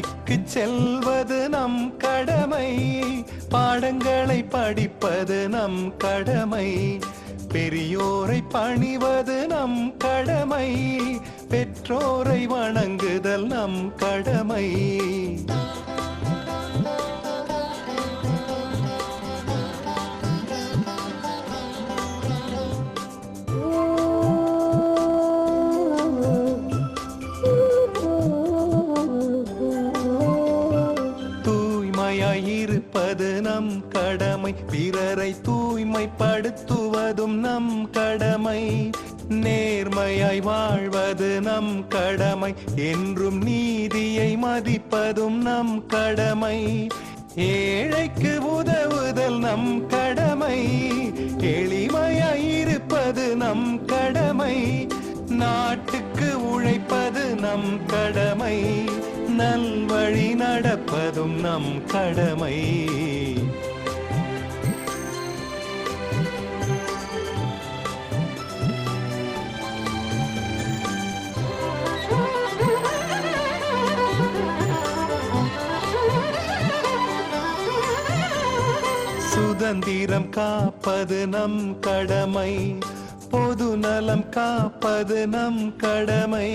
பள்ளிக்கு செல்வது நம் கடமை, பாடங்களை படிப்பது நம் கடமை, பெரியோரை பணிவது நம் கடமை, பெற்றோரை வணங்குதல் நம் கடமை. இருப்பது நம் கடமை, பிறரை தூய்மைப்படுத்துவதும் நம் கடமை, நேர்மையாய் வாழ்வது நம் கடமை, என்றும் நீதியை மதிப்பதும் நம் கடமை, ஏழைக்கு உதவுதல் நம் கடமை, எளிமையாய் இருப்பது நம் கடமை, நாட்டுக்கு உழைப்பது நம் கடமை, நல்வழி நடப்பதும் நம் கடமை. சுதந்திரம் காப்பது நம் கடமை, பொது நலம் காப்பது நம் கடமை,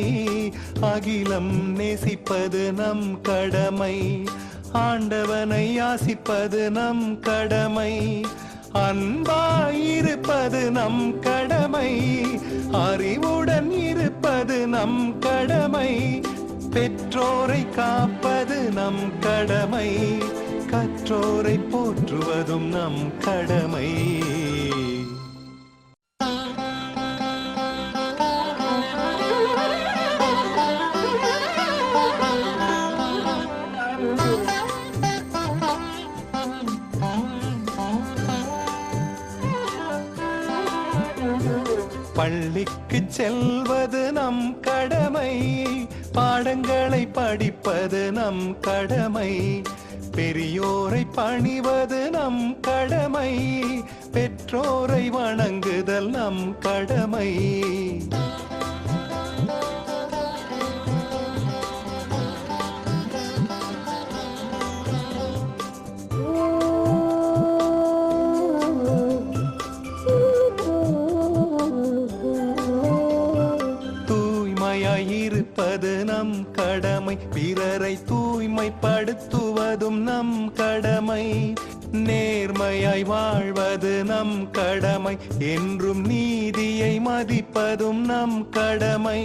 அகிலம் நேசிப்பது நம் கடமை, ஆண்டவனை யாசிப்பது நம் கடமை, அன்பாயிருப்பது நம் கடமை, அறிவுடன் இருப்பது நம் கடமை, பெற்றோரை காப்பது நம் கடமை, கற்றோரை போற்றுவதும் நம் கடமை. பள்ளிக்கு செல்வது நம் கடமை, பாடங்களை படிப்பது நம் கடமை, பெரியோரை பணிவது நம் கடமை, பெற்றோரை வணங்குதல் நம் கடமை. இருப்பது நம் கடமை, பிறரை தூய்மைப்படுத்துவதும் நம் கடமை, நேர்மையாய் வாழ்வது நம் கடமை, என்றும் நீதியை மதிப்பதும் நம் கடமை,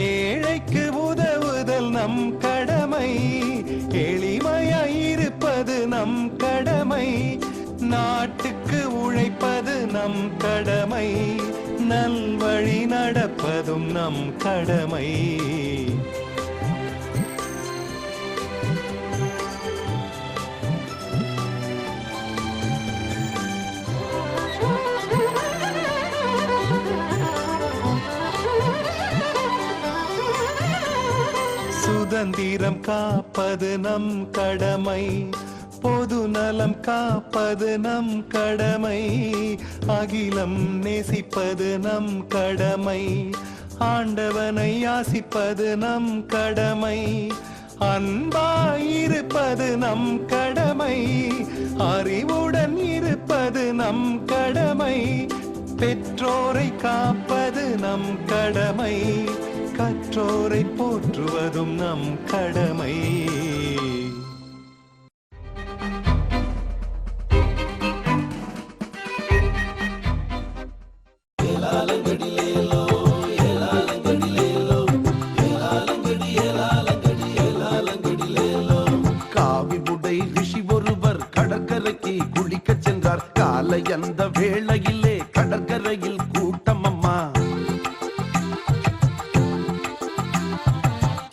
ஏழைக்கு உதவுதல் நம் கடமை, எளிமையாய் இருப்பது நம் கடமை, நாட்டுக்கு உழைப்பது நம் கடமை, நல்வழி நடப்பதும் நம் கடமை. சுதந்திரம் காப்பது நம் கடமை, பொது நலம் காப்பது நம் கடமை, அகிலம் நேசிப்பது நம் கடமை, ஆண்டவனை யாசிப்பது நம் கடமை, அன்பாயிருப்பது நம் கடமை, அறிவுடன் இருப்பது நம் கடமை, பெற்றோரை காப்பது நம் கடமை, கற்றோரை போற்றுவதும் நம் கடமை. அந்த வேளையிலே கடற்கரையில் கூட்டம் அம்மா,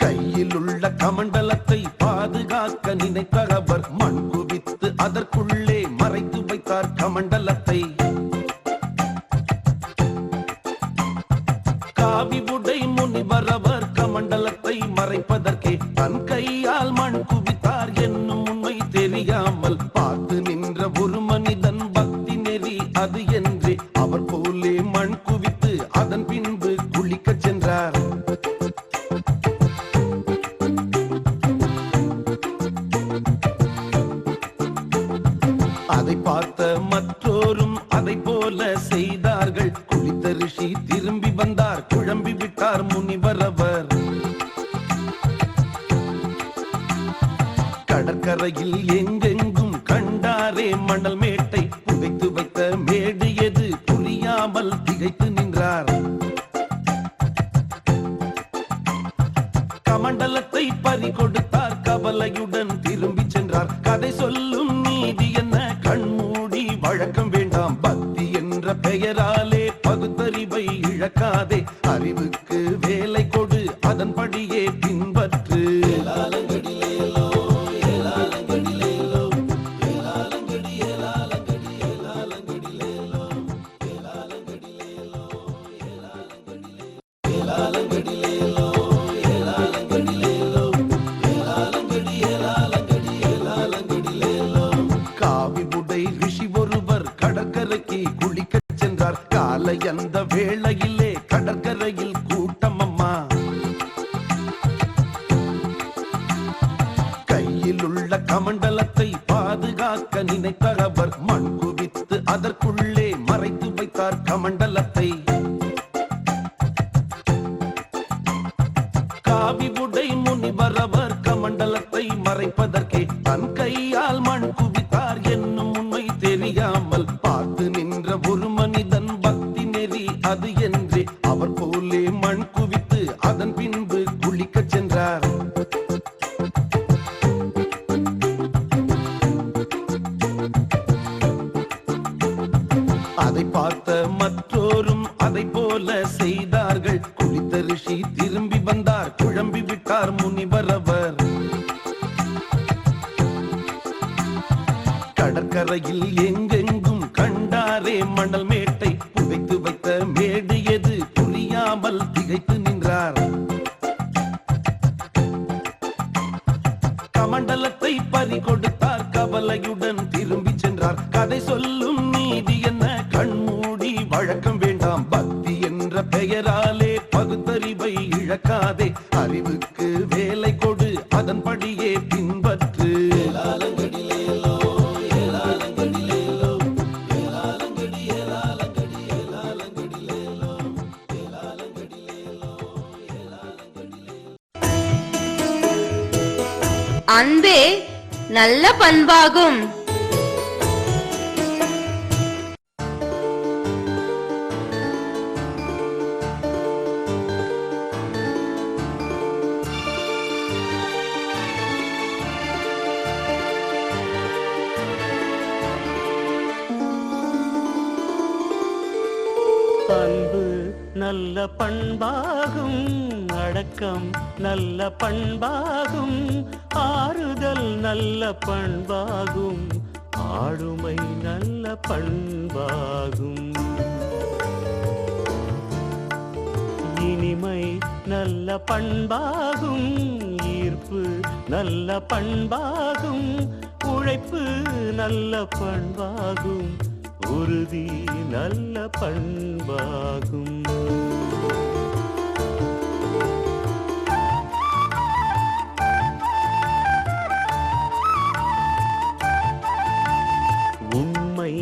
கையில் உள்ள கமண்டலத்தை பாதுகாக்க நினைத்தார் அவர், மண் குவித்து அதற்குள்ளே மறைத்து வைத்தார் கமண்டலத்தை. காவி உடை முனிவர் அவர் கமண்டலத்தை மறைப்பதற்கே தன் கையால் மண் குவித்தார் என்னும் உண்மை தெரியாமல் பார்த்து நின்ற ஒரு மனிதன் பக்தி நெறி அது என்று அவர் போலே மண் குவித்து அதன் பின்பு குளிக்க சென்றார். அதை பார்த்த மற்றோரும் அதை போல செய்தார்கள். குளித்த ரிஷி திரும்பி வந்தார், குழம்பி விட்டார் முனிவர் அவர். கடற்கரையில் எங்கெங்கும் கண்டாரே மணல் மேட்டை, புதைத்து வைத்த மேடு எது புரியாமல் திகைத்து நின்றார். கமண்டலத்தை பறி கொடுத்தார், கவலையுடன் திரும்பி சென்றார். கதை சொல்லும் நீதி என்ன, கண்மூடி வழக்கம் வேண்டாம். பக்தி என்ற பெயராலே பகுத்தறிவை இழக்காதே. அறிவுக்கு வேலை கொடு, அதன்படியே பின்பற்று. அந்த வேளையிலே கடற்கரையில் கூட்டம் அம்மா. கையில் உள்ள கமண்டலத்தை பாதுகாக்க நினைத்த அவர் மண் குவித்து அதற்குள்ளே மறைத்து வைத்தார் கமண்டலத்தை. காவி உடை முனிவர் அவர் கமண்டலத்தை மறைப்பதற்கே தன் கையால் மண் குவித்தார் என்னும் உண்மை தெரியாமல் பார்த்து நின்ற ஒரு மனிதன் அது என்று அவர் போலே மண் குவித்து அதன் பின்பு குளிக்க சென்றார். அதை பார்த்த மற்றோரும் அதை போல செய்தார்கள். குளித்த ரிஷி திரும்பி வந்தார், குழம்பி விட்டார் முனிவர் அவர். கடற்கரையில் எங்கெங்கும் கண்டாரே மணல் மேட்டை, புதைத்து வைத்த மேடு எது புரியாமல் திகைத்து நின்றார். கமண்டலத்தை பறி கொடுத்தார், கவலையுடன் திரும்பி சென்றார். கதை சொல்லும் நீதி என்ன, கண்மூடி வழக்கம் வேண்டாம். பக்தி என்ற பெயராலே பகுத்தறிவை இழக்காதே. அறிவுக்கு வேலை கொடு, அதன்படியே பின்பற்று. அன்பே நல்ல பண்பாகும். அன்பு நல்ல பண்பாகும், அடக்கம் நல்ல பண்பாகும், ஆறுதல் நல்ல பண்பாகும், ஆளுமை நல்ல பண்பாகும். இனிமை நல்ல பண்பாகும், ஈர்ப்பு நல்ல பண்பாகும், உழைப்பு நல்ல பண்பாகும், உறுதி நல்ல பண்பாகும். உண்மை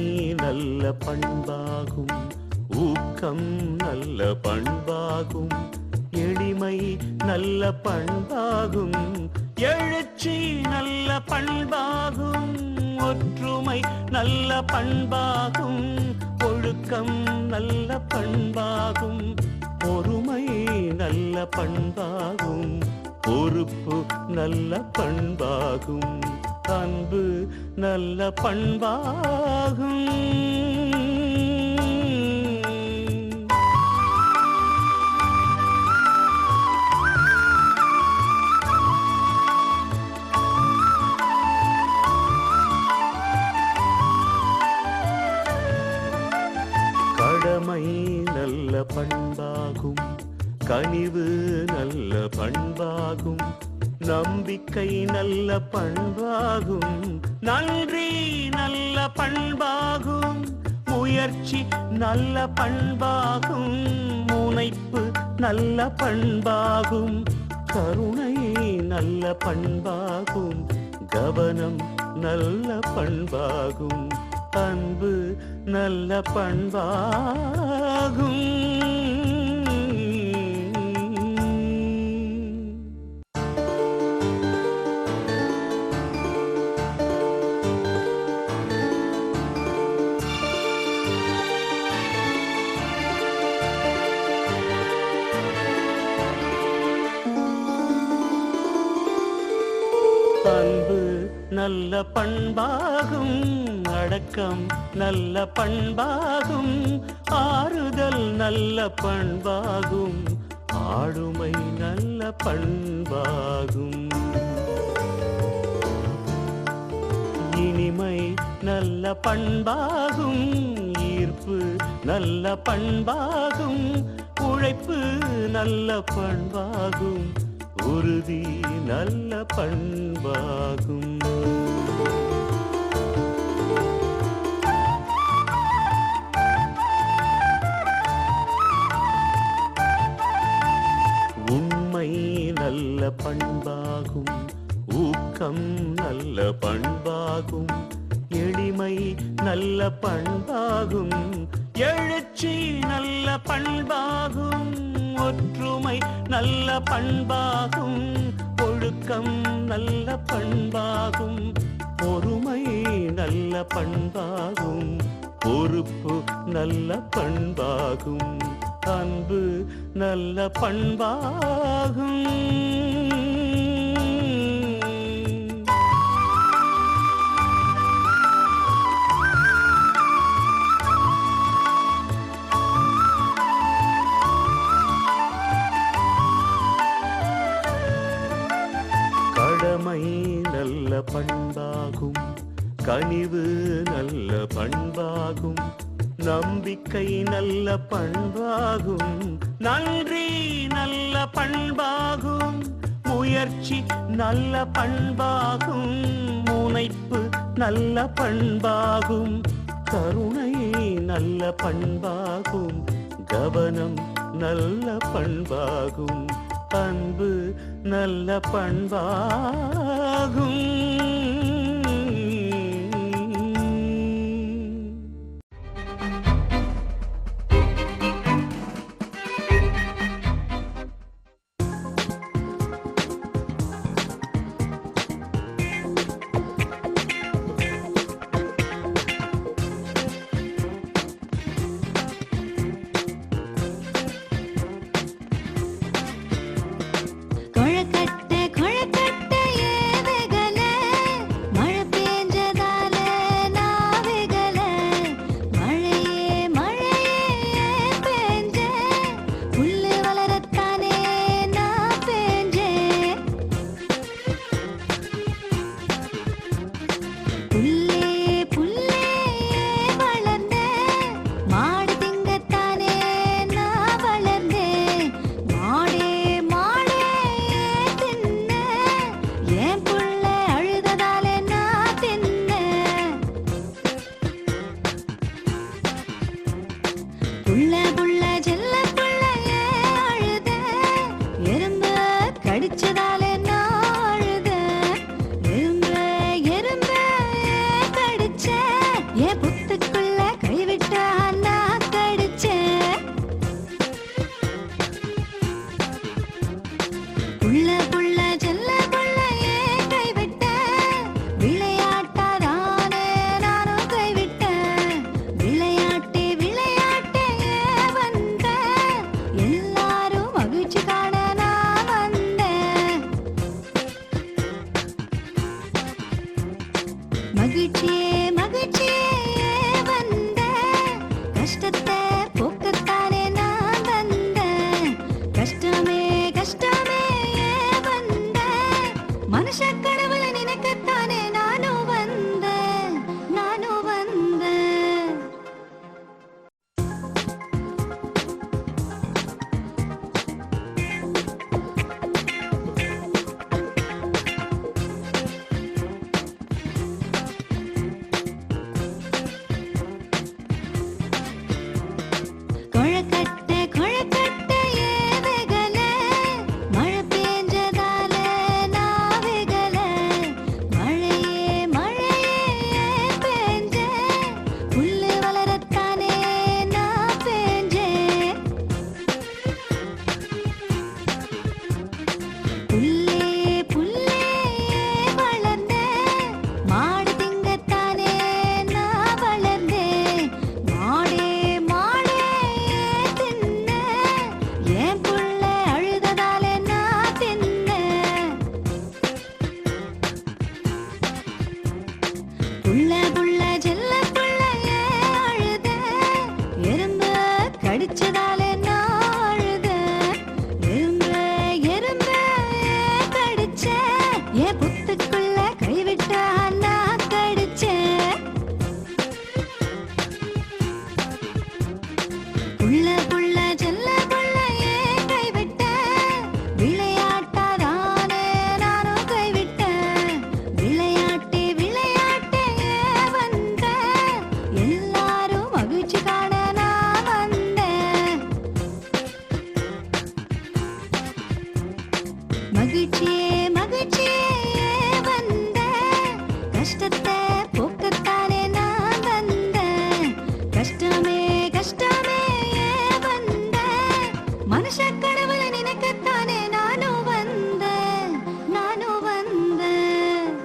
நல்ல பண்பாகும், ஊக்கம் நல்ல பண்பாகும், எளிமை நல்ல பண்பாகும், எழுச்சி நல்ல பண்பாகும், ஒற்றுமை நல்ல பண்பாகும், ஒழுக்கம் நல்ல பண்பாகும், பொறுமை நல்ல பண்பாகும், பொறுப்பு நல்ல பண்பாகும், அன்பு நல்ல பண்பாகும். கடமை நல்ல பண்பாகும், கனிவு நல்ல பண்பாகும், நம்பிக்கை நல்ல பண்பாகும், நன்றி நல்ல பண்பாகும், முயற்சி நல்ல பண்பாகும், முனைப்பு நல்ல பண்பாகும், கருணை நல்ல பண்பாகும், கவனம் நல்ல பண்பாகும் அன்பு நல்ல பண்பாகும் அன்பு நல்ல பண்பாகும் அடக்கம் நல்ல பண்பாகும் ஆறுதல் நல்ல பண்பாகும் ஆளுமை நல்ல பண்பாகும் இனிமை நல்ல பண்பாகும் ஈர்ப்பு நல்ல பண்பாகும் உழைப்பு நல்ல பண்பாகும் உறுதி நல்ல பண்பாகும் உண்மை நல்ல பண்பாகும் ஊக்கம் நல்ல பண்பாகும் எளிமை நல்ல பண்பாகும் எழுச்சி நல்ல பண்பாகும் ஒற்றுமை நல்ல பண்பாகும் ஒழுக்கம் நல்ல பண்பாகும் பொறுமை நல்ல பண்பாகும் பொறுப்பு நல்ல பண்பாகும் அன்பு நல்ல பண்பாகும் கடமை நல்ல பண்பாகும் கனிவு நல்ல பண்பாகும் நம்பிக்கை நல்ல பண்பாகும் நன்றி நல்ல பண்பாகும் முயற்சி நல்ல பண்பாகும் முனைப்பு நல்ல பண்பாகும் கருணை நல்ல பண்பாகும் கவனம் நல்ல பண்பாகும் அன்பு நல்ல பண்பாகும் கைவிட்ட அண்ணா கடிச்சேன். புள்ள புள்ள செல்ல புள்ள ஏன் கைவிட்டேன்? விளையாட்டாதானே நானும் கைவிட்டேன். விளையாட்டே விளையாட்டே ஏன் வந்தேன்? எல்லாரும் மகிழ்ச்சி காண நான் வந்தேன். மகிழ்ச்சியே மகிழ்ச்சியே ஏன் வந்தேன்? கஷ்டத்தை போக்கத்தானே நான் வந்தேன். கஷ்டமே கஷ்டமே ஏன் வந்தேன்? மனுஷ கடவுளை நினைக்கத்தானே நானும் வந்தேன். நானும் வந்தேன்.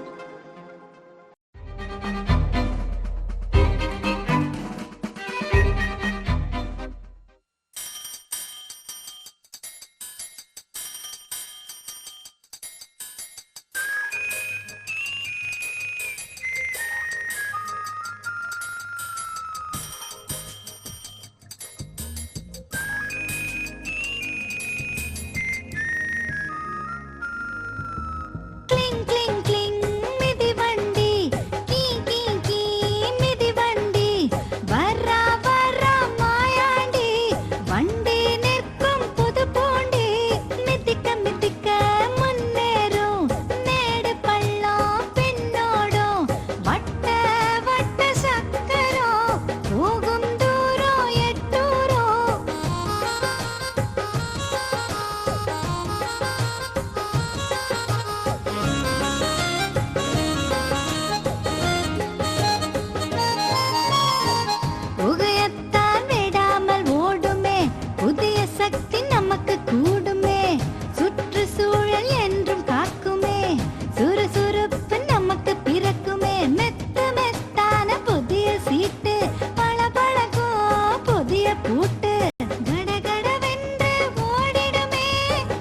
கிளிங் கிளிங் கிளிங் மிதிவண்டி, கீ கீ கீ மிதிவண்டி, வர்றா வர்றா மாயாண்டி, வண்டி நிற்கும் புது பூண்டி, மிதிக்க மிதிக்க முன்னேறும், மேடு பள்ளம் பின்னோடும், வட்ட வட்ட சக்கரம், போகும் தூரம் எட்டூரும். புகையத்தான் விடாமல் ஓடுமே, புதிய சக்தி நமக்கு கூடுமே, சுற்றுச்சூழல் என்றும் காக்குமே, சுறுசுறுப்பு நமக்கு பிறக்குமே, மெத்த மெத்தான புதிய சீட்டு, பளபளக்கும் புதிய பூட்டு, கடகடவென்று ஓடிடுமே,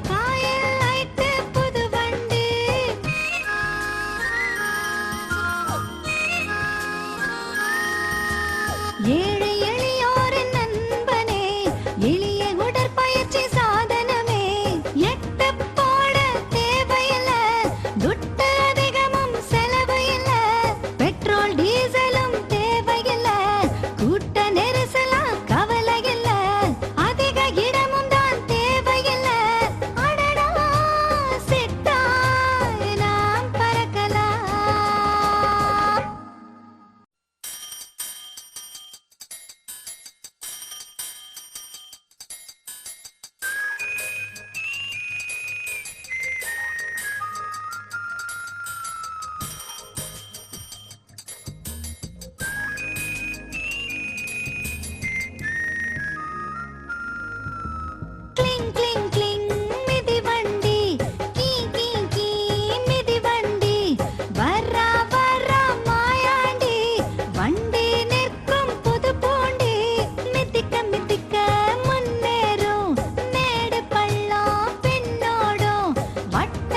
காயல் லைட்டு புது வண்டி. ஏழை எளியோரின் நண்பனே, எளிய உடற்பயிற்சி சாதனமே, எட்டு போட தேவையில்லை, துட்டு அதிகமும் செலவு இல்லை, பெட்ரோல் டீசலும் தேவையில்லை, கூட்ட நெரிசலாம் கவலை இல்லை, அதிக இடமும் தான் தேவையில்லை, அடடா சிட்டாய் நாம் பறக்கலாம். கிளிங் கிளிங் கிளிங் மிதிவண்டி, கீ கீ கீ மிதிவண்டி, வர்றா வர்றா மாயாண்டி, வண்டி நிற்கும் புது பூண்டி, மிதிக்க மிதிக்க முன்னேறும், மேடு பள்ளம் பின்னோடும், வட்ட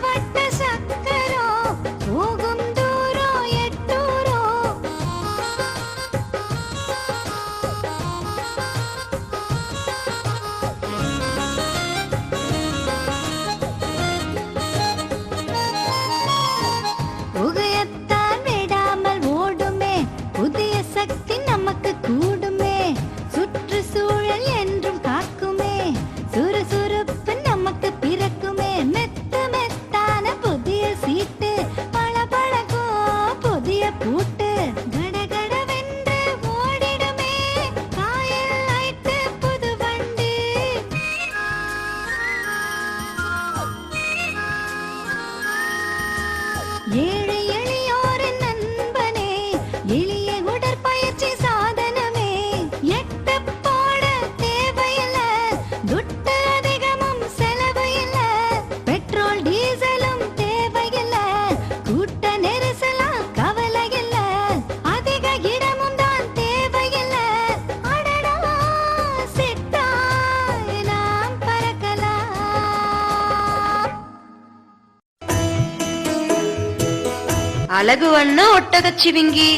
வட்ட சக்கரம், போகும் தூரம் எட்டூரும். புகையத்தான் விடாமல் ஓடுமே, புதிய சக்தி நமக்கு கூடுமே, சுற்றுச்சூழல் என்றும் காக்குமே, சுறுசுறுப்பு நமக்கு பிறக்குமே, மெத்த மெத்தான புதிய சீட்டு, பளபளக்கும் புதிய பூட்டு, கடகடவென்று ஓடிடுமே, காயல் லைட்டு புது வண்டி. ஏழை எளியோரின் நண்பனே, எளிய உடற்பயிற்சி சாதனமே, எட்டு போட தேவையில்லை, துட்டு அதிகமும் செலவு இல்லை, பெட்ரோல் டீசலும் தேவையில்லை, கூட்ட நெரிசலாம் கவலை இல்லை, அதிக இடமும் தான் தேவையில்லை, அடடா சிட்டாய் நாம் பறக்கலாம். அழகு வண்ண ஒட்டகச்சிவிங்கி.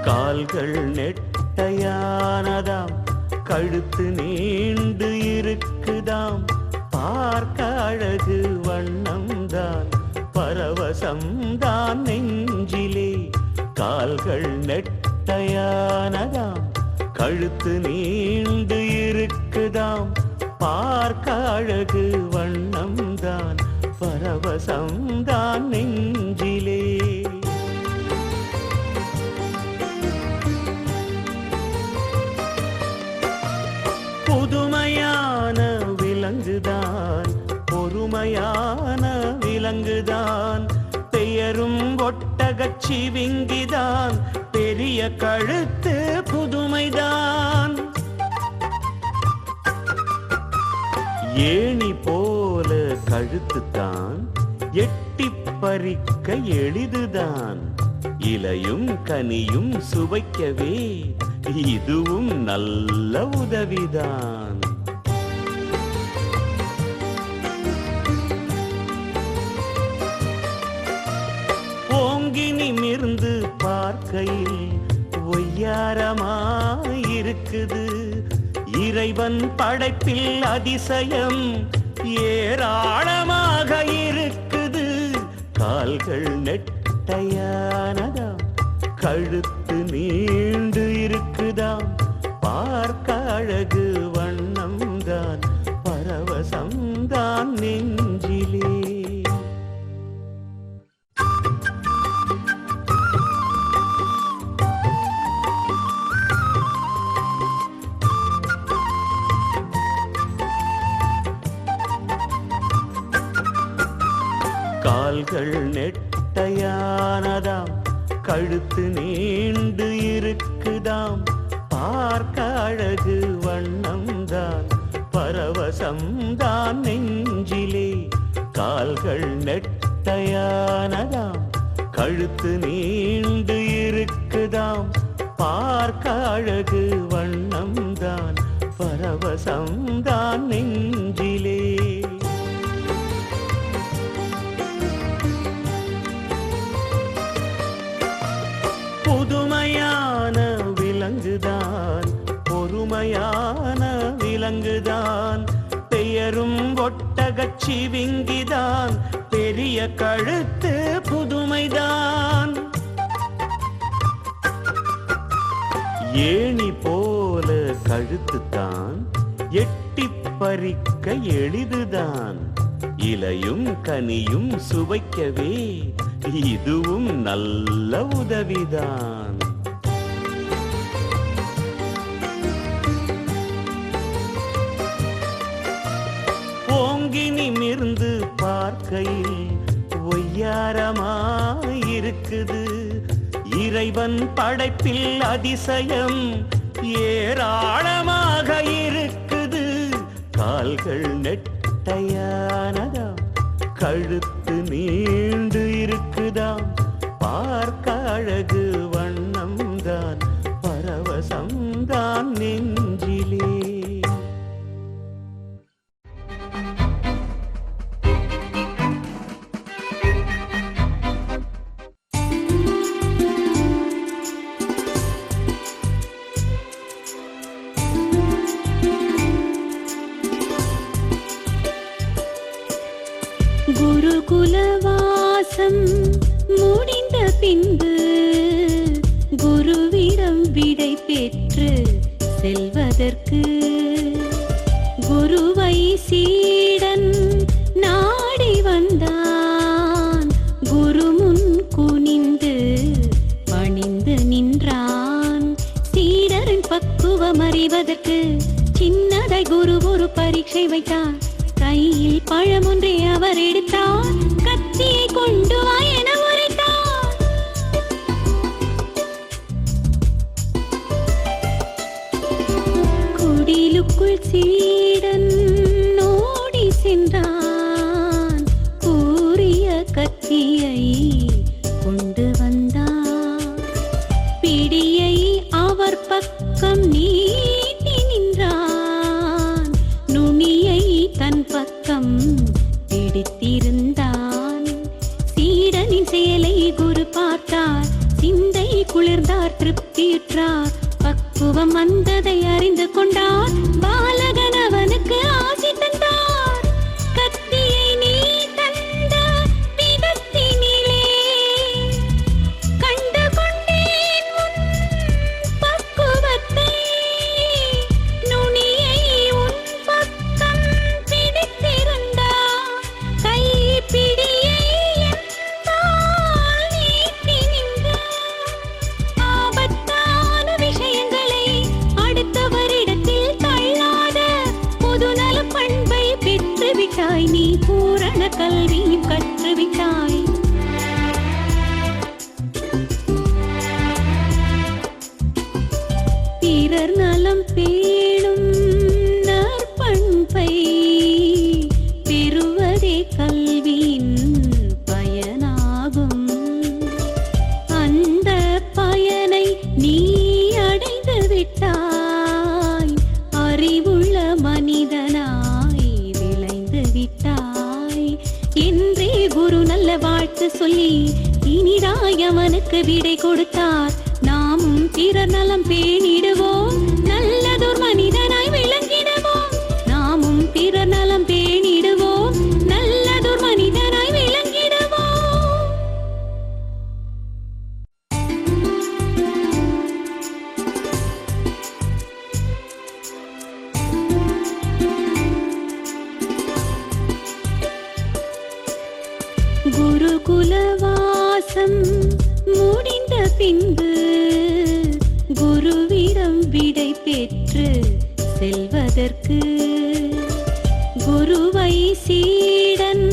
கால்கள் நெட்டையானதாம், கழுத்து நீண்டு இருக்குதாம், பார்க்க அழகு வண்ணம்தான், பரவசம்தான் நெஞ்சிலே. கால்கள் நெட்டையானதாம், கழுத்து நீண்டு இருக்குதாம், பார்க்க அழகு வண்ணம்தான், பரவசம்தான் நெஞ்சிலே. புதுமையான விலங்குதான், பொறுமையான விலங்குதான், பெயரும் ஒட்டகச் சிவிங்கிதான், பெரிய கழுத்து புதுமைதான். ஏணி போல கழுத்துத்தான், எட்டிப் பறிக்க எளிதுதான், இலையும் கனியும் சுவைக்கவே இதுவும் நல்ல உதவிதான். ஓங்கி நிமிர்ந்து பார்க்கையில் ஒய்யாரமாயிருக்குது, இறைவன் படைப்பில் அதிசயம் ஏராளமாக இருக்குது. கால்கள் நெட்டையானதாம், கழுத்து நீண்டு இருக்குதாம், பார்க்க அழகு வண்ணம்தான், பரவசம்தான் நெஞ்சிலே. கால்கள் நெட்டையானதாம், கழுத்து நீண்டு இருக்குதாம், பார்க்க அழகு வண்ணம்தான், பரவசம்தான் நெஞ்சிலே. கால்கள் நெட்டையானதாம், கழுத்து நீண்டு இருக்குதாம், பார்க்க அழகு வண்ணம்தான், பரவசம்தான் நெஞ்சிலே. புதுமையான விலங்குதான், பொறுமையான விலங்குதான், பெயரும் ஒட்டகச் சிவிங்கிதான், பெரிய கழுத்து புதுமைதான். ஏணி போல கழுத்துத்தான், எட்டிப் பறிக்க எளிதுதான், இலையும் கனியும் சுவைக்கவே இதுவும் நல்ல உதவிதான். ஓங்கி நிமிர்ந்து பார்க்கையில் ஒய்யாரமாயிருக்குது, இறைவன் படைப்பில் அதிசயம் ஏராளமாக இருக்குது. கால்கள் நெட்டையானதாம், கழுத்து நீண்டு இருக்குதாம், பார்க்க அழகு வண்ணம்தான், பரவசம்தான் நெஞ்சிலே. குருகுலவாசம் முடிந்த பின்பு குருவிடம் விடை பெற்று செல்வதற்கு குருவை சீடன் நாடி வந்தான். குருமுன் குனிந்து பணிந்து நின்றான். சீடரின் பக்குவம் அறிவதற்கு சின்னதை குரு ஒரு பரீட்சை வைத்தார். கையில் பழமொன்றை அவர் எடுத்தார். கத்தியை கொண்டு வா என உரைத்தார். குடிலுக்குள் சீடன் ஓடி சென்றான். கூறிய கத்தியை கொண்டு வந்தான். பிடியை அவர் பக்கம் நீட்டி நின்றான். நுனியை தன் பக்கம் பிடித்திருந்தான். சீடனின் செயலை குரு பார்த்தார். சிந்தை குளிர்ந்தார் திருப்தியுற்றார் பக்குவம் வந்ததை அறிந்து கொண்டார் பாலகன் அவனுக்கு ஆசி தந்தார் கத்தியை நீ தந்த விதத்தினிலே கண்டு கொண்டேன் உன் பக்குவத்தை நுனியை உன் பக்கம் பிடித்திருந்தார் கைப்பிடியை என்னால் நீட்டி நின்றார் ஆபத்தான விஷயங்களை அடுத்தவரிடத்தில் தள்ளாத பொதுநல பண்பை பெற்றுவிட்டாய் நீ பூரண கல்வியும் கற்றுவிட்டாய் பிறர் நலம் பேணும் நற்பண்பை பெறுவதே கல்வியின் பயனாகும் அந்த பயனை நீ அடைந்து விட்டாய் அறிவுள்ள மனிதனாய் விளைந்து விட்டாய் என்றே குரு நல்ல வாழ்த்து சொல்லி இனிதாய் அவனுக்கு விடை கொடுத்தார் நாமும் பிறர் நலம் பேணிடுவோம் நல்லதோர் மனிதனாய் விளங்கிடுவோம் நாமும் பிறர் நலம் பேணிடுவோம் நல்லதோர் மனிதனாய் விளங்கிடுவோம் குருகுலவாசம் முடிந்த பின்பு குருவிடம் விடை பெற்று செல்வதற்கு குருவை சீடன்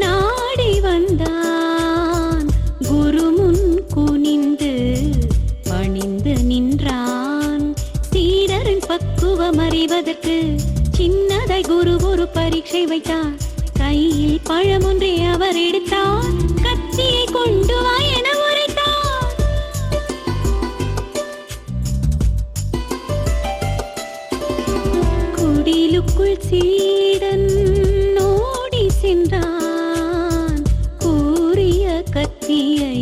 நாடி வந்தான் குரு முன் குனிந்து பணிந்து நின்றான் சீடரின் பக்குவம் அறிவதற்கு சின்னதாய் குரு ஒரு பரீட்சை வைத்தார் கையில் பழம் ஒன்றை அவர் எடுத்தார் கத்தியை கொண்டு வா என உரைத்தார் குடிலுக்குள் சீடன் ஓடி சென்றான் கூறிய கத்தியை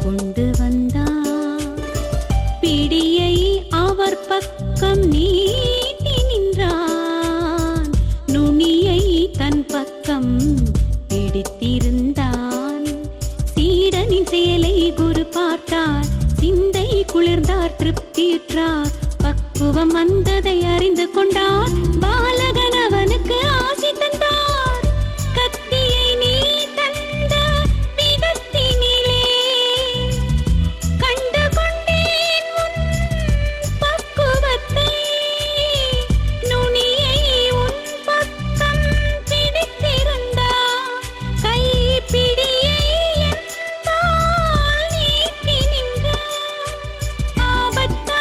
கொண்டு வந்தான் பிடியை அவர் பக்கம் நீட்டி நின்றான் நுனியை தன் பக்கம் பிடித்திருந்தான் சீடனின் செயலை குரு பார்த்தார் சிந்தை குளிர்ந்தார் திருப்தியுற்றார் பக்குவம் வந்ததை அறிந்து கொண்டார் பாலகன் அவனுக்கு ஆசி தந்தார் கத்தியை நீ தந்த விதத்தினிலே கண்டு கொண்டேன் உன் பக்குவத்தை நுனியை உன் பக்கம் பிடித்திருந்தார் கைப்பிடியை என்னால் நீட்டி நின்றார் ஆபத்தான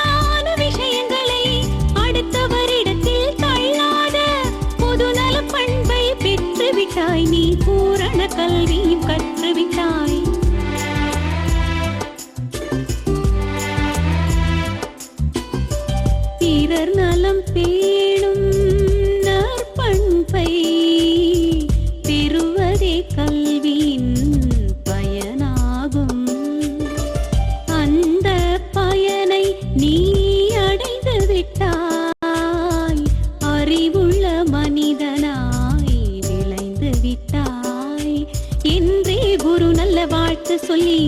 விஷயங்களை அடுத்தவரிடத்தில் தள்ளாத பொதுநல பண்பை பெற்றுவிட்டாய் நீ பூரண கல்வியும் கற்றுவிட்டாய் பிறர் நலம் பேணும் நற்பண்பை பெறுவதே கல்வியின் பயனாகும் அந்த பயனை நீ அடைந்து விட்டாய் அறிவுள்ள மனிதனாய் விளைந்து விட்டாய் என்றே குரு நல்ல வாழ்த்து சொல்லி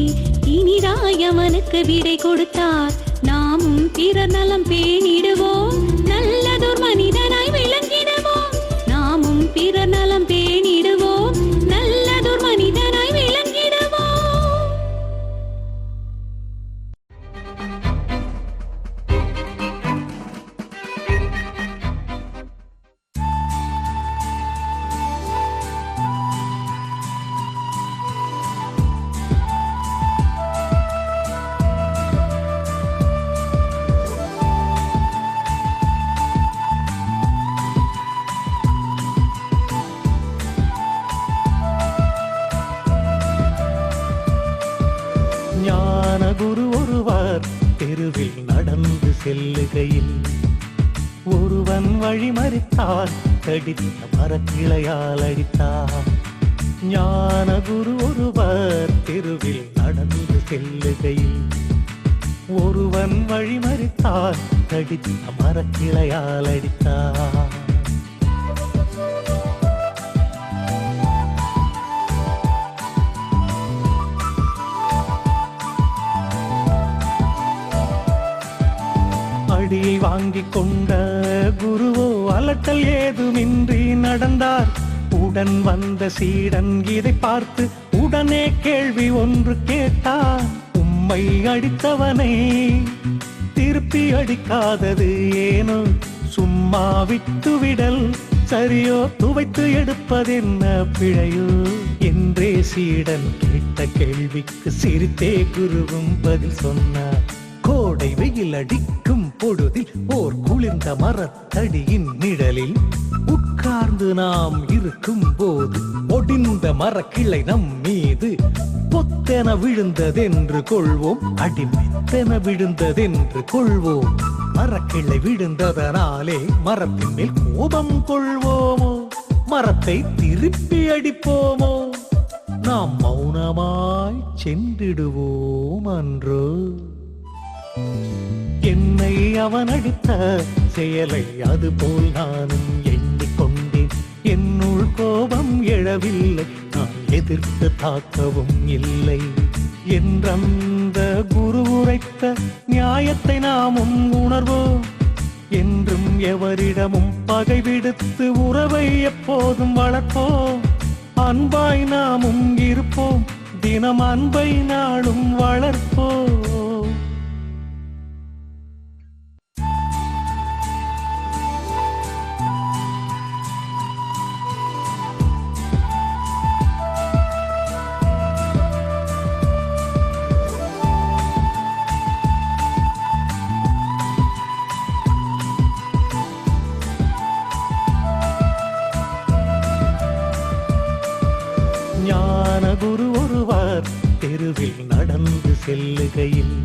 இனிதாய் அவனுக்கு விடை கொடுத்தார் நாமும் பிறர் நலம் பேணிடுவோம் நல்லதோர் மனிதனாய் விளங்கிடுவோம் நாமும் பிறர் நலம் பேணிடுவோம் நல்லதோர் மனிதனாய் விளங்கிடுவோம் குரு ஒருவர் தெருவில் நடந்து செல்லுகையில் ஒருவன் வழிமறித்தான் கடித்த மரக்கிளையால் அடித்தார். ஞான குரு ஒருவர் தெருவில் நடந்து செல்லுகையில் ஒருவன் வழிமறித்தான் தடித்த மரக்கிளையால் அடித்தான். அடியை வாங்கிக் கொண்ட குருவோ அலட்டல் ஏதுமின்றி நடந்தார். உடன் வந்த சீடன் இதை பார்த்து உடனே கேள்வி ஒன்று கேட்டார். உம்மை அடித்தவனை திருப்பி அடிக்காதது ஏனோ? சும்மா விட்டுவிடல் சரியோ? துவைத்து எடுப்பதென்ன பிழையோ? என்றே சீடன் கேட்ட கேள்விக்கு சிரித்தே குருவும் பதில் சொன்னார். கோடை வெயில் அடிக்கும் பொழுதில் ஓர் குளிர்ந்த மரத்தடியின் நிழலில் உட்கார்ந்து நாம் இருக்கும் போது ஒடிந்த மரக்கிளை நம் மீது பொத்தென விழுந்ததென்று கொள்வோம், அடிமெத்தென விழுந்ததென்று கொள்வோம். மரக்கிளை விழுந்ததனாலே மரத்தின் மேல் கோபம் கொள்வோமோ? மரத்தை திருப்பி அடிப்போமோ? நாம் மௌனமாய் சென்றிடுவோம் அன்றோ? என்னை அவன் அடித்த செயலை அதுபோல் நானும் எண்ணிக்கொண்டேன். என்னுள் கோபம் எழவில்லை, நான் எதிர்த்து தாக்கவும் இல்லை. என்றந்த குரு உரைத்த நியாயத்தை நாமும் உணர்வோம். என்றும் எவரிடமும் பகை விடுத்து உறவை எப்போதும் வளர்ப்போம். அன்பாய் நாமும் இருப்போம், தினம் அன்பை நாளும் வளர்ப்போம். ஞான குரு ஒருவர் தெருவில் நடந்து செல்லுகையில்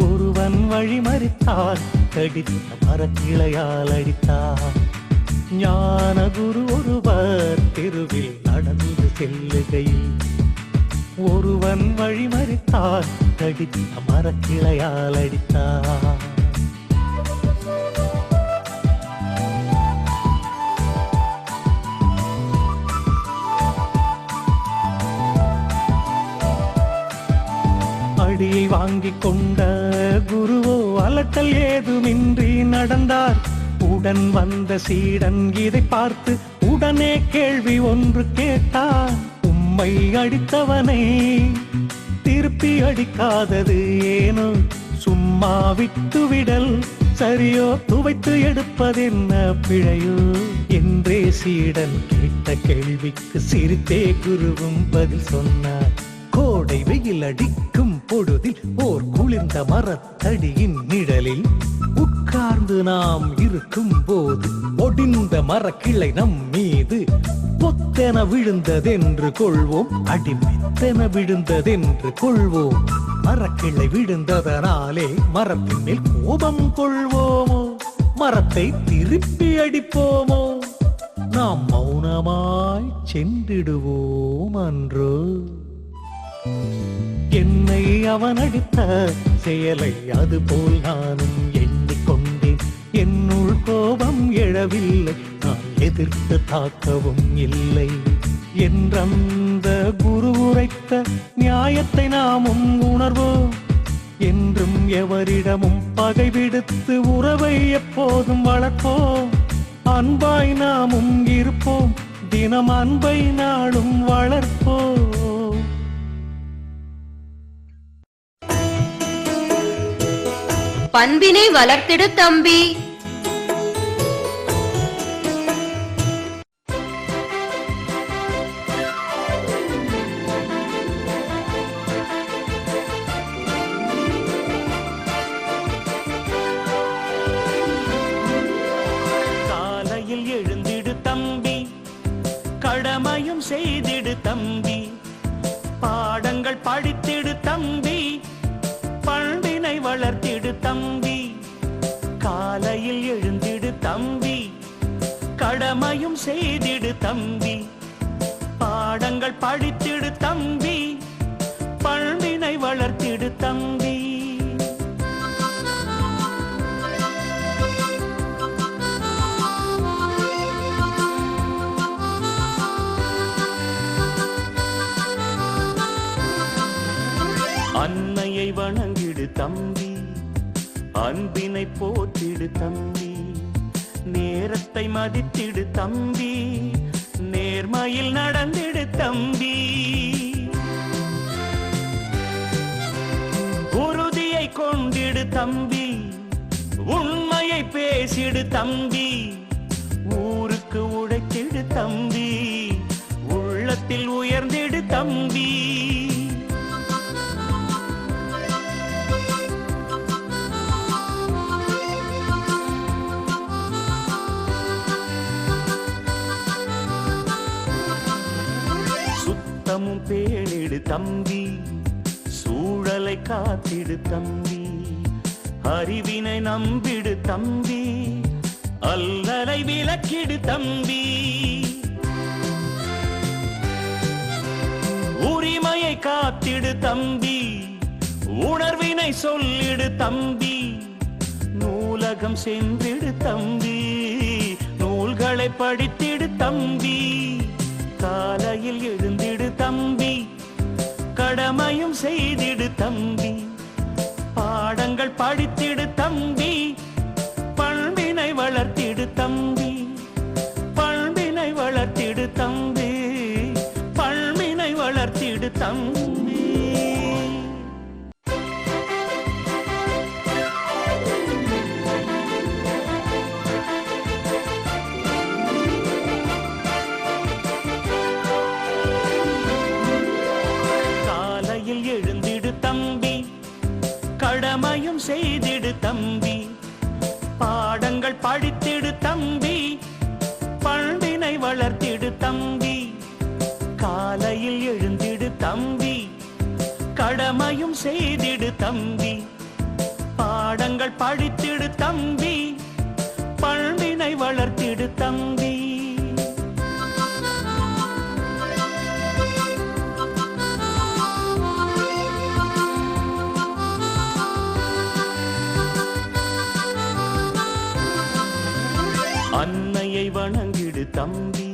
ஒருவன் வழிமறித்தான் கடித்த மரக்கிளையால் அடித்தான். ஞான குரு ஒருவர் தெருவில் நடந்து செல்லுகையில் ஒருவன் வழிமறித்தான் கடித்த மரக்கிளையால் அடித்தான். அடியை வாங்கிக் கொண்ட குருவோ அலட்டல் ஏதுமின்றி நடந்தார். உடன் வந்த சீடன் இதை பார்த்து உடனே கேள்வி ஒன்று கேட்டார். உம்மை அடித்தவனை திருப்பி அடிக்காதது ஏனோ? சும்மா விட்டுவிடல் சரியோ? துவைத்து எடுப்பதென்ன பிழையோ? என்றே சீடன் கேட்ட கேள்விக்கு சிரித்தே குருவும் பதில் சொன்னார். கோடை வெயில் அடிக்கும் பொழுதில் ஓர் குளிர்ந்த மரத்தடியின் நிழலில் உட்கார்ந்து நாம் இருக்கும் போது ஒடிந்த மரக்கிளை நம் மீது பொத்தென விழுந்ததென்று கொள்வோம், அடிமெத்தென விழுந்ததென்று கொள்வோம். மரக்கிளை விழுந்ததனாலே மரத்தின் மேல் கோபம் கொள்வோமோ? மரத்தை திருப்பி அடிப்போமோ? நாம் மௌனமாய் சென்றிடுவோம் அன்றோ? என்னை அவன் அடித்த செயலை அதுபோல் நானும் எண்ணிக்கொண்டேன். என்னுள் கோபம் எழவில்லை, நான் எதிர்த்து தாக்கவும் இல்லை. என்றந்த குரு உரைத்த நியாயத்தை நாமும் உணர்வோம். என்றும் எவரிடமும் பகை விடுத்து உறவை எப்போதும் வளர்ப்போம். அன்பாய் நாமும் இருப்போம், தினம் அன்பை நாளும் வளர்ப்போம். பண்பினை வளர்த்திடு தம்பி. காலையில் எழுந்திடு தம்பி, கடமையும் செய்திடு தம்பி. பாடங்கள் படித்திடு தம்பி, பண்பினை வளர்த்திடு தம்பி. காலையில் எழுந்திடு தம்பி, கடமையும் செய்திடு தம்பி. பாடங்கள் படித்திடு தம்பி, பண்பினை வளர்த்திடு தம்பி. அன்னையை வணங்கிடு தம்பி, அன்பினை போற்றிடு தம்பி, நேரத்தை மதித்திடு தம்பி, நேர்மையில் நடந்திடு தம்பி. உறுதியை கொண்டிடு தம்பி, உண்மையை பேசிடு தம்பி, ஊருக்கு உழைத்திடு தம்பி, உள்ளத்தில் உயர்ந்திடு தம்பி. சுத்தமும் பேணிடு தம்பி, சூழலை காத்திடு தம்பி, அறிவினை நம்பிடு தம்பி, அல்லலை விலக்கிடு தம்பி. உரிமையை காத்திடு தம்பி, உணர்வினை சொல்லிடு தம்பி, நூலகம் சென்றிடு தம்பி, நூல்களை படித்திடு தம்பி. காலையில் எழுந்திடு தம்பி, கடமையும் செய்திடு தம்பி, பாடங்கள் படித்திடு தம்பி, பண்பினை வளர்த்திடு தம்பி, பண்பினை வளர்த்திடு தம்பி, பண்பினை வளர்த்திடு தம்பி. காலையில் எழுந்திடு தம்பி, கடமையும் செய்திடு தம்பி, பாடங்கள் படித்திடு தம்பி, பண்பினை வளர்த்திடு தம்பி. காலையில் எழுந்திடு தம்பி, கடமையும் செய்திடு தம்பி, பாடங்கள் படித்திடு தம்பி, பண்பினை வளர்த்திடு தம்பி. அன்னையை வணங்கிடு தம்பி,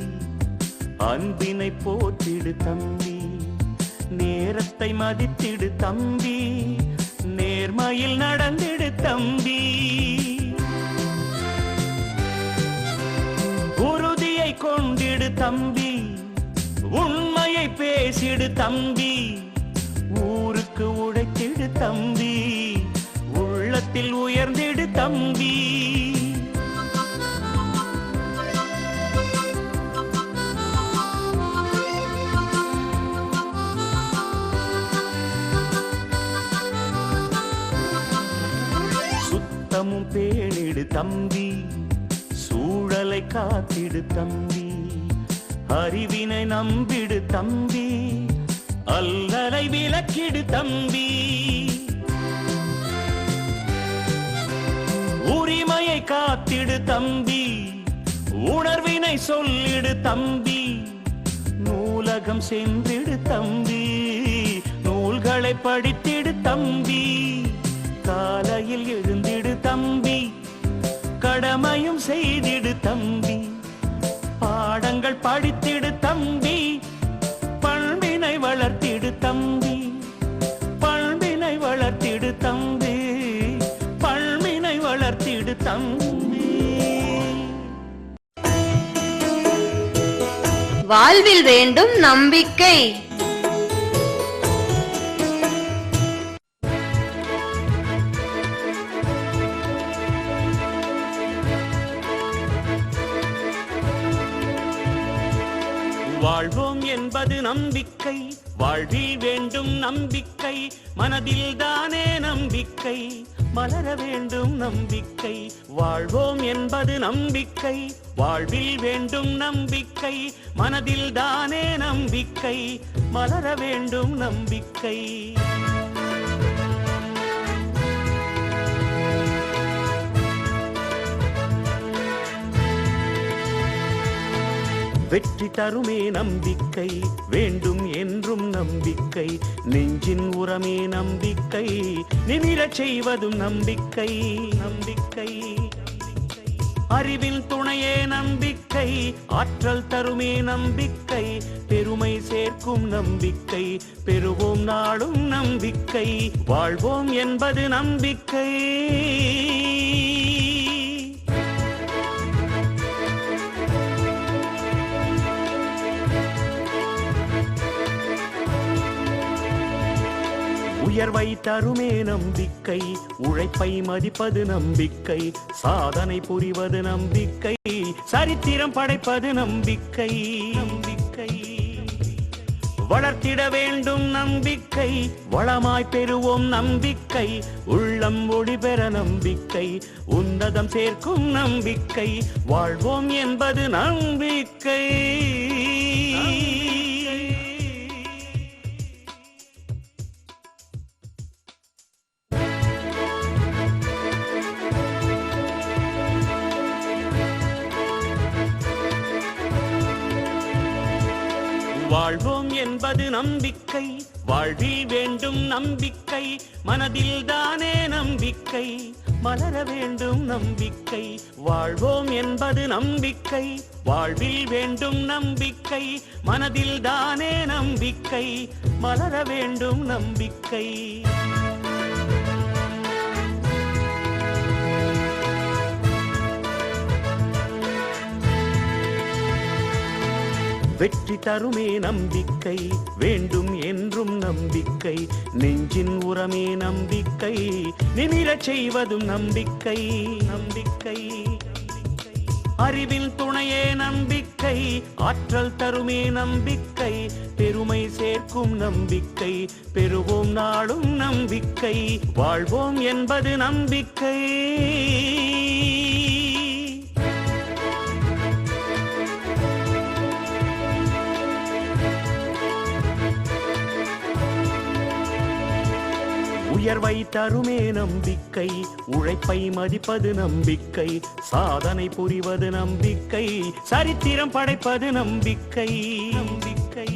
அன்பினை போற்றிடு தம்பி, நேரத்தை மதித்திடு தம்பி, நேர்மையில் நடந்திடு தம்பி. உறுதியை கொண்டிடு தம்பி, உண்மையை பேசிடு தம்பி, ஊருக்கு உழைத்திடு தம்பி, உள்ளத்தில் உயர்ந்திடு தம்பி. சுத்தமும் பேணிடு தம்பி, சூழலை காத்திடு தம்பி, அறிவினை நம்பிடு தம்பி, அல்லலை விலக்கிடு தம்பி. உரிமையை காத்திடு தம்பி, உணர்வினை சொல்லிடு தம்பி, நூலகம் சென்றிடு தம்பி, நூல்களை படித்திடு தம்பி. காலையில் எழுந்திடு தம்பி, கடமையும் செய்திடு தம்பி, பாடங்கள் படித்திடு தம்பி, பண்பினை வளர்த்திடு தம்பி, பண்பினை வளர்த்திடு தம்பி, பண்பினை வளர்த்திடு தம்பி. வாழ்வில் வேண்டும் நம்பிக்கை. வாழ்வோம் என்பது நம்பிக்கை, வாழ்வில் வேண்டும் நம்பிக்கை, மனதில் தானே நம்பிக்கை, மலர வேண்டும் நம்பிக்கை. வாழ்வோம் என்பது நம்பிக்கை, வாழ்வில் வேண்டும் நம்பிக்கை, மனதில் தானே நம்பிக்கை, மலர வேண்டும் நம்பிக்கை. வெற்றி தருமே நம்பிக்கை, வேண்டும் என்றும் நம்பிக்கை, நெஞ்சின் உரமே நம்பிக்கை, நிமிரச் செய்வதும் நம்பிக்கை. நம்பிக்கை அறிவின் துணையே நம்பிக்கை, ஆற்றல் தருமே நம்பிக்கை, பெருமை சேர்க்கும் நம்பிக்கை, பெறுவோம் நாடும் நம்பிக்கை, வாழ்வோம் என்பது நம்பிக்கை. உயர்வை தருமே நம்பிக்கை, உழைப்பை மதிப்பது நம்பிக்கை, சாதனை புரிவது நம்பிக்கை, சரித்திரம் படைப்பது நம்பிக்கை. நம்பிக்கை வளர்த்திட வேண்டும் நம்பிக்கை, வளமாய் பெறுவோம் நம்பிக்கை, உள்ளம் ஒளி பெற நம்பிக்கை, உன்னதம் சேர்க்கும் நம்பிக்கை, வாழ்வோம் என்பது நம்பிக்கை. வாழ்வோம் என்பது நம்பிக்கை, வாழ்வில் வேண்டும் நம்பிக்கை, மனதில் தானே நம்பிக்கை, மலர வேண்டும் நம்பிக்கை. வாழ்வோம் என்பது நம்பிக்கை, வாழ்வில் வேண்டும் நம்பிக்கை, மனதில் தானே நம்பிக்கை, மலர வேண்டும் நம்பிக்கை. வெற்றி தருமே நம்பிக்கை, வேண்டும் என்றும் நம்பிக்கை, நெஞ்சின் உரமே நம்பிக்கை, நிமிரச் செய்வதும் நம்பிக்கை. நம்பிக்கை அறிவில் துணையே நம்பிக்கை, ஆற்றல் தருமே நம்பிக்கை, பெருமை சேர்க்கும் நம்பிக்கை, பெறுவோம் நாடும் நம்பிக்கை, வாழ்வோம் என்பது நம்பிக்கை. உயர்வை தருமே நம்பிக்கை, உழைப்பை மதிப்பது நம்பிக்கை, சாதனை புரிவது நம்பிக்கை, சரித்திரம் படைப்பது நம்பிக்கை. நம்பிக்கை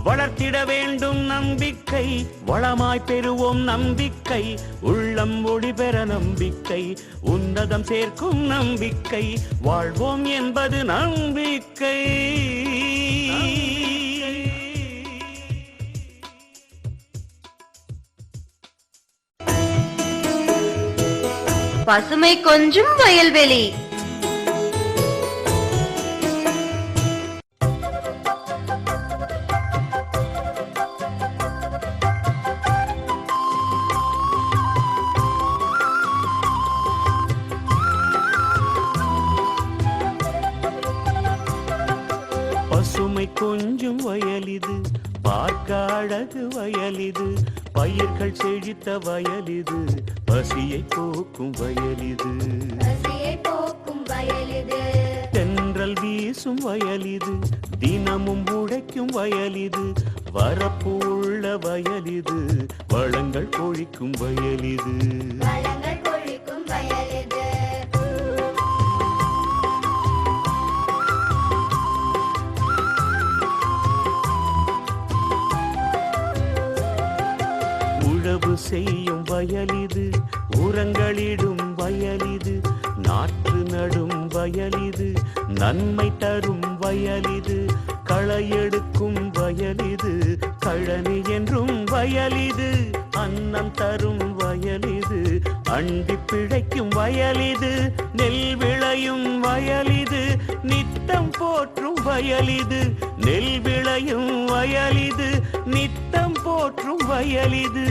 வளர்த்திட வேண்டும் நம்பிக்கை, வளமாய் பெறுவோம் நம்பிக்கை, உள்ளம் ஒளி பெற நம்பிக்கை, உன்னதம் சேர்க்கும் நம்பிக்கை, வாழ்வோம் என்பது நம்பிக்கை. பசுமை கொஞ்சும் வயல்வெளி. பசுமை கொஞ்சும் வயலிது, பார்க்க அழகு வயலிது, பயிர்கள் செழித்த வயலிது, பசியை போக்கும் வயலிது. தென்றல் வீசும் வயலிது, தினமும் உழைக்கும் வயலிது, வரப்பு உள்ள வயலிது, வளங்கள் கொழிக்கும் வயலிது. உழவு செய்யும் வயலிது, உரங்களிடும் வயலிது, நாற்று நடும் வயலிது, நன்மை தரும் வயலிது, களை எடுக்கும் வயலிது, கழனி என்றும் வயலிது, அன்னம் தரும் வயலிது, அண்டி பிழைக்கும் வயலிது, நெல் விளையும் வயலிது, நித்தம் போற்றும் வயலிது, நெல் விளையும் வயலிது, நித்தம் போற்றும் வயலிது.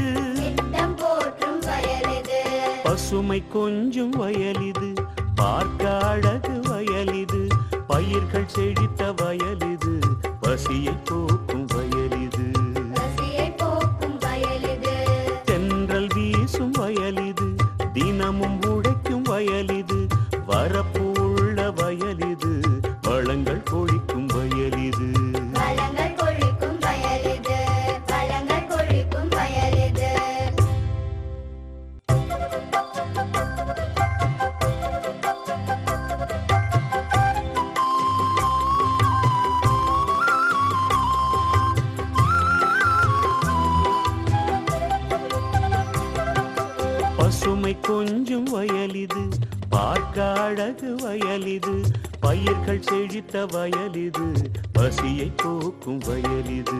பசுமை கொஞ்சும் வயலிது, பார்க்க அழகு வயலிது, பயிர்கள் செழித்த வயலிது, பசியை போக்கும் வயலிது. தென்றல் வீசும் வயலிது, தினமும் உழைக்கும் வயலிது, வரப்பு உள்ள வயலிது, வளங்கள் கொழிக்கும் வயலிது. பசுமை கொஞ்சும் வயலிது, பார்க்க அழகு வயலிது, பயிர்கள் செழித்த வயலிது, பசியை போக்கும் வயலிது.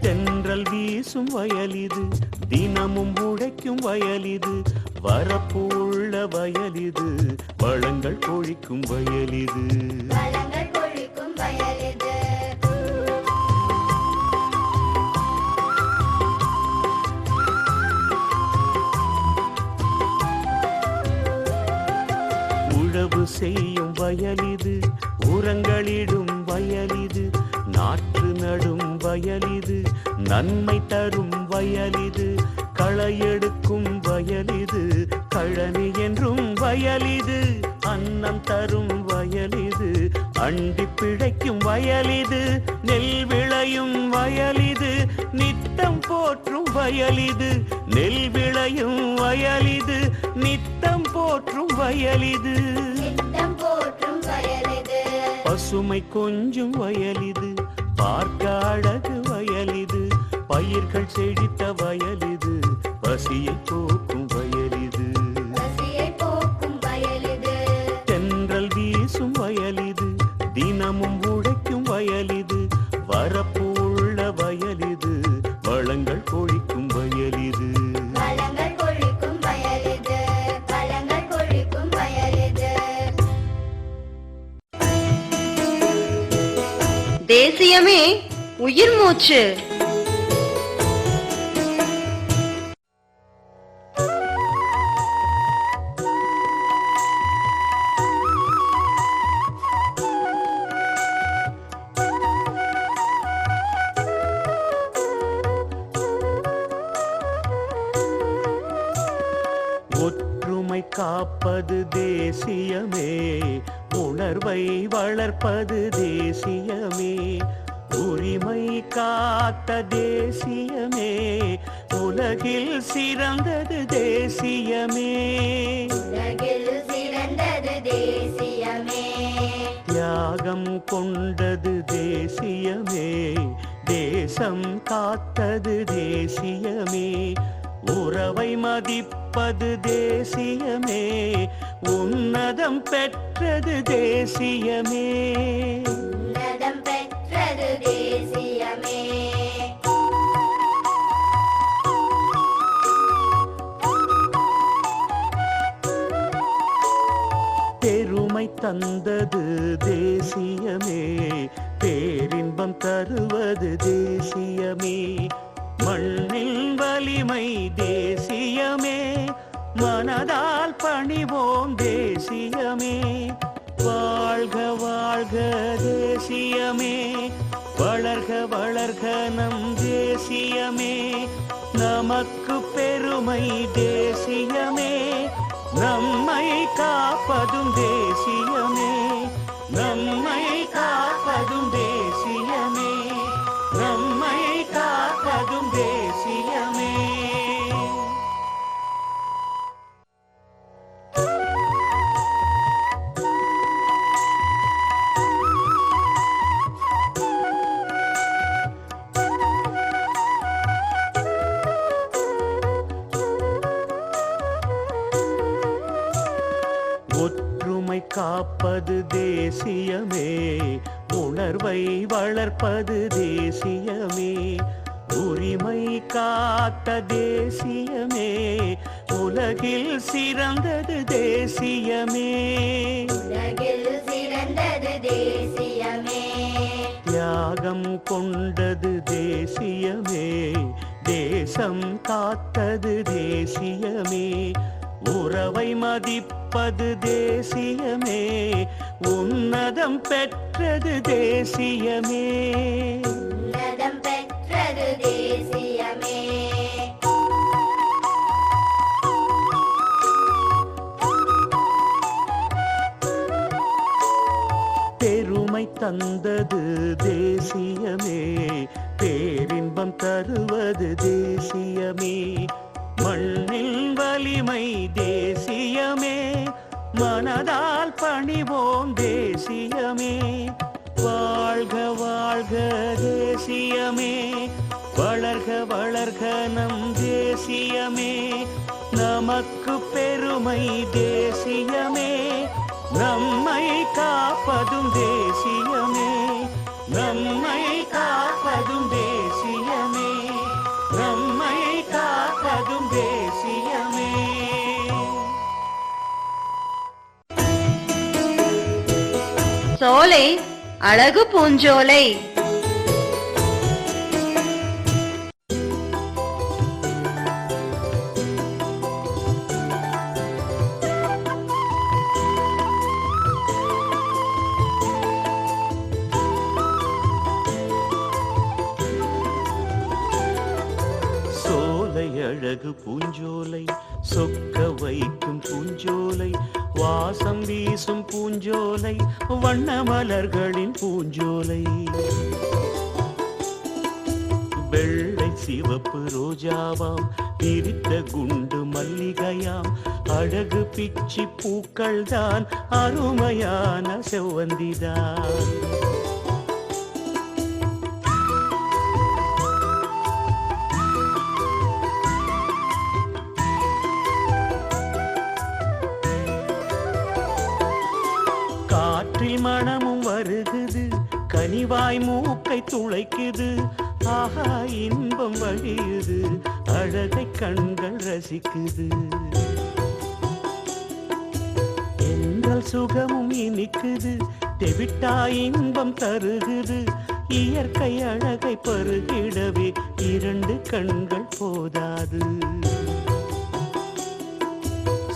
தென்றல் வீசும் வயலிது, தினமும் உழைக்கும் வயலிது, வரப்பு உள்ள வயலிது, வளங்கள் கொழிக்கும் வயலிது. உழவு செய்யும் வயலிது, உரங்களிடும் வயலிது, நாற்று நடும் வயலிது, நன்மை தரும் வயலிது, களை எடுக்கும் வயலிது, கழனி என்றும் வயலிது, அன்னம் தரும் வயலிது, அண்டி பிழைக்கும் வயலிது, நெல் விளையும் வயலிது, நித்தம் போற்றும் வயலிது, நெல் விளையும் வயலிது, நித்தம் போற்றும் வயலிது. பசுமை கொஞ்சும் வயலிது, பார்க்க அழகு வயலிது, பயிர்கள் செழித்த வயலிது, பசியை போக்கும் வயலிது. தென்றல் வீசும் வயலிது, தினமும் உழைக்கும் வயலிது, வரப்பு உள்ள வயலிது, வளங்கள் கொழிக்கும் வயலிது. தேசியமே உயிர் மூச்சு. ஒற்றுமை காப்பது தேசியமே, உணர்வை வளர்ப்பது தேசியமே, உரிமை காத்த தேசியமே, உலகில் சிறந்தது தேசியமே. தியாகம் கொண்டது தேசியமே, தேசம் காத்தது தேசியமே, உறவை மதிப்பது தேசியமே, உன்னதம் பெற்றது தேசியமே. பெருமை தந்தது தேசியமே, பேரின்பம் தருவது தேசியமே, மண்ணின் வலிமை தேசியமே, மனதால் பணிவோம் தேசியமே. வாழ்க வாழ்க தேசியமே, வளர்க வளர்க நம் தேசியமே, நமக்கு பெருமை தேசியமே, நம்மை காப்பதும் தேசியமே, நம்மை காப்பதும் தேசியமே, நம்மை காப்பதும் தேசியமே. ஒற்றுமை காப்பது தேசியமே, உணர்வை வளர்ப்பது தேசியமே, உரிமை காத்த தேசியமே, உலகில் சிறந்தது தேசியமே. தியாகம் கொண்டது தேசியமே, தேசம் காத்தது தேசியமே, உறவை மதிப்பது தேசியமே, உன்னதம் பெற்றது தேசியமே. பெருமை தந்தது தேசியமே, பேரின்பம் தருவது தேசியமே, மண்ணின் வலிமை தேசியமே, மனதால் பணிவோம் தேசியமே. வாழ்க வாழ்க தேசியமே, வளர்க வளர்க நம் தேசியமே, நமக்கு பெருமை தேசியமே, நம்மை காப்பதும் தேசியமே, நம்மை காப்பதும் தேசியமே, நம்மை காப்பதும் தேசியமே. சோலை அழகு பூஞ்சோலை. சோலை அழகு பூஞ்சோலை, சொக்க வைக்கும் பூஞ்சோலை, வாசம் வீசும் பூஞ்சோலை, வண்ண மலர்களின் பூஞ்சோலை. வெள்ளை சிவப்பு ரோஜாவாம், பிரித்த குண்டு மல்லிகையாம், அழகு பிச்சி பூக்கள் தான், அருமையான செவ்வந்திதான். காற்றில் மனமும் வருகுது, கனிவாய் மூக்கை துளைக்குது, ஆஹா இன்பம் வழியுது, அழகை கண்கள் ரசிக்குது. எங்கள் சுகமும் இனிக்குது, தெவிட்டாய் இன்பம் தருகுது, இயற்கை அழகை பருகிடவே இரண்டு கண்கள் போதாது.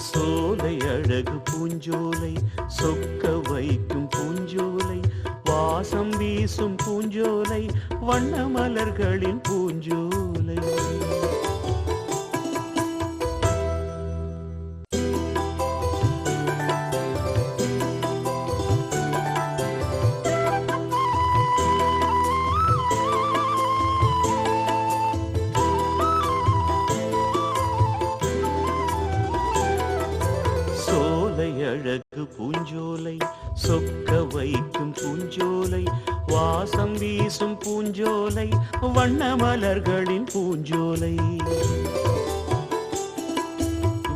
சோலை அழகு பூஞ்சோலை, சொக்க வைக்கும் பூஞ்சோலை, வாசம் வீசும் பூஞ்சோலை, வண்ண மலர்களின் பூஞ்சோலை. அழகு பூஞ்சோலை, சொக்க வைக்கும் பூஞ்சோலை, வாசம் வீசும் பூஞ்சோலை, வண்ண மலர்களின் பூஞ்சோலை.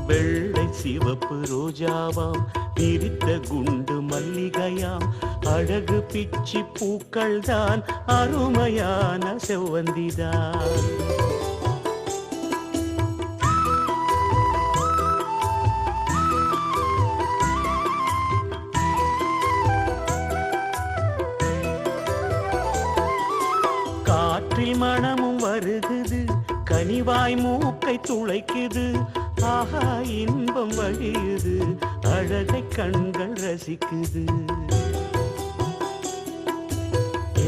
வெள்ளை சிவப்பு ரோஜாவாம், பிரித்த குண்டு மல்லிகையாம், அழகு பிச்சி பூக்கள் தான், அருமையான செவ்வந்திதான். காற்றில் மனமும் வருகுது, கனிவாய் மூக்கை துளைக்குது, ஆஹா இன்பம் வழியுது, அழகை கண்கள் ரசிக்குது.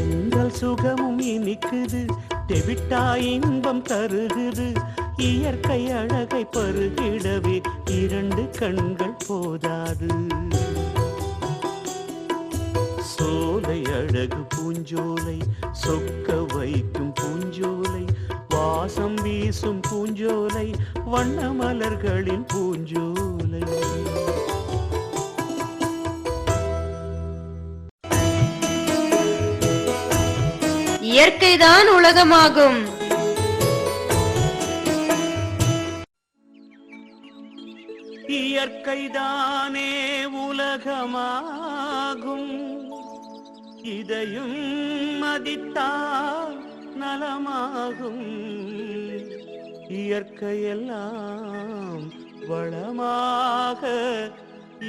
எங்கள் சுகமும் இனிக்குது, தெவிட்டாய் இன்பம் தருகுது, இயற்கை அழகை பருகிடவே இரண்டு கண்கள் போதாது. சோலை அழகு பூஞ்சோலை, சொக்க வைக்கும் பூஞ்சோலை, வாசம் வீசும் பூஞ்சோலை, வண்ண மலர்களின் பூஞ்சோலை. இயற்கைதான் உலகமாகும். இயற்கைதானே உலகமாகும், இதையும் மதித்தால் நலமாகும். இயற்கையெல்லாம் வளமாக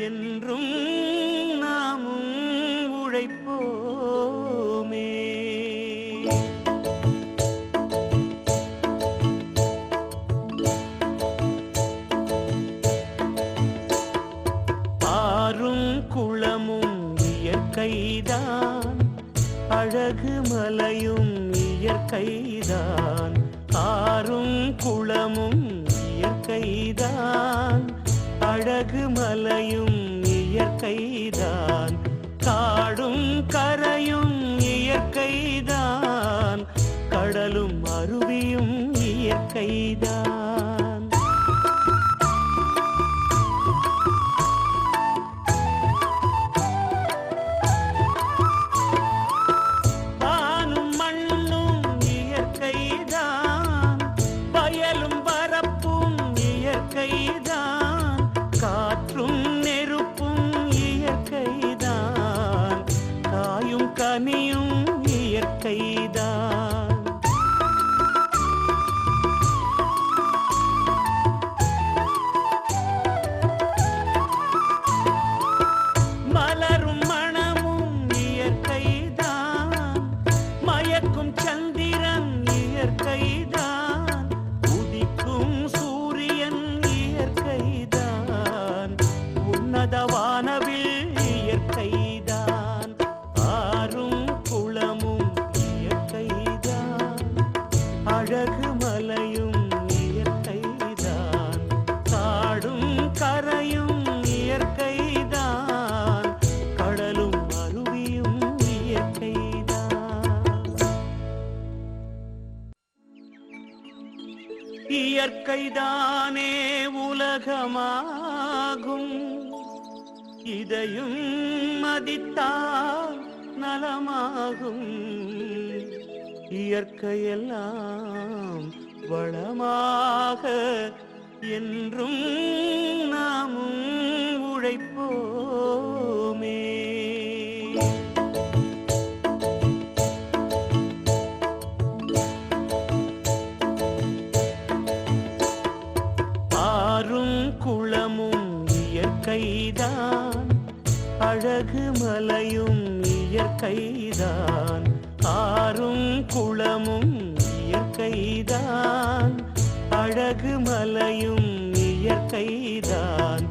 என்றும் நாமும் உழைப்போமே. ஆறும் குளமும் இயற்கைதான், அழகு மலையும் இயற்கைதான். ஆறும் குளமும் இயற்கைதான், அழகு மலையும் இயற்கைதான். காடும் கரையும் இயற்கைதான், கடலும் அருவியும் இயற்கைதான். இயற்கை மலரும் மணமும் இயற்கைதான், மயக்கும் சந்திரன் இயற்கைதான், உதிக்கும் சூரியன் இயற்கைதான், உன்னத வானவில் இயற்கைதான், ஆறும் குளமும் இயற்கைதான், அழகு மலையும் இயற்கைதான், காடும் கரையும் இயற்கைதான், கடலும் அருவியும் இயற்கைதான். இயற்கைதானே உலகமாகும், இதையும் மதித்தால் நலமாகும். இயற்கையெல்லாம் வளமாக என்றும் நாமும் உழைப்போமே. ஆறும் குளமும் இயற்கைதான், அழகு மலையும் இயற்கைதான், ஆறும் குளமும் இயற்கைதான், அழகு மலையும் இயற்கைதான்,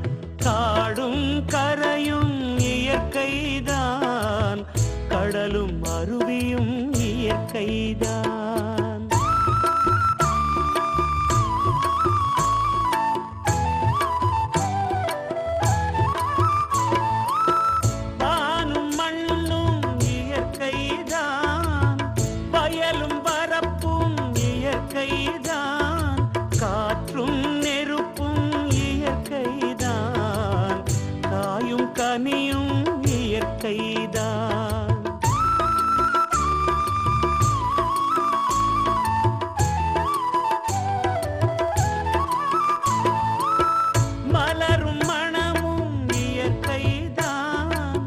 காடும் கரையும் இயற்கைதான், கடலும் அருவியும் இயற்கைதான். வானும் மண்ணும் இயற்கைதான், வயலும் வரப்பும் இயற்கைதான், காற்றும் நெருப்பும் இயற்கைதான், காயும் கனியும் இயற்கைதான். மலரும் மணமும் இயற்கைதான்,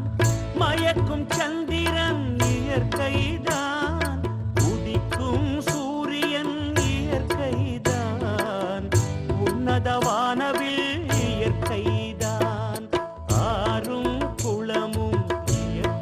மயக்கும் சந்திரன் இயற்கைதான், உதிக்கும் சூரியன் இயற்கைதான், உன்னத வானவில் இயற்கைதான், ஆறும் குளமும் இயற்கைதான்.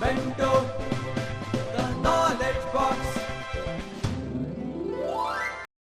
மென்டோர்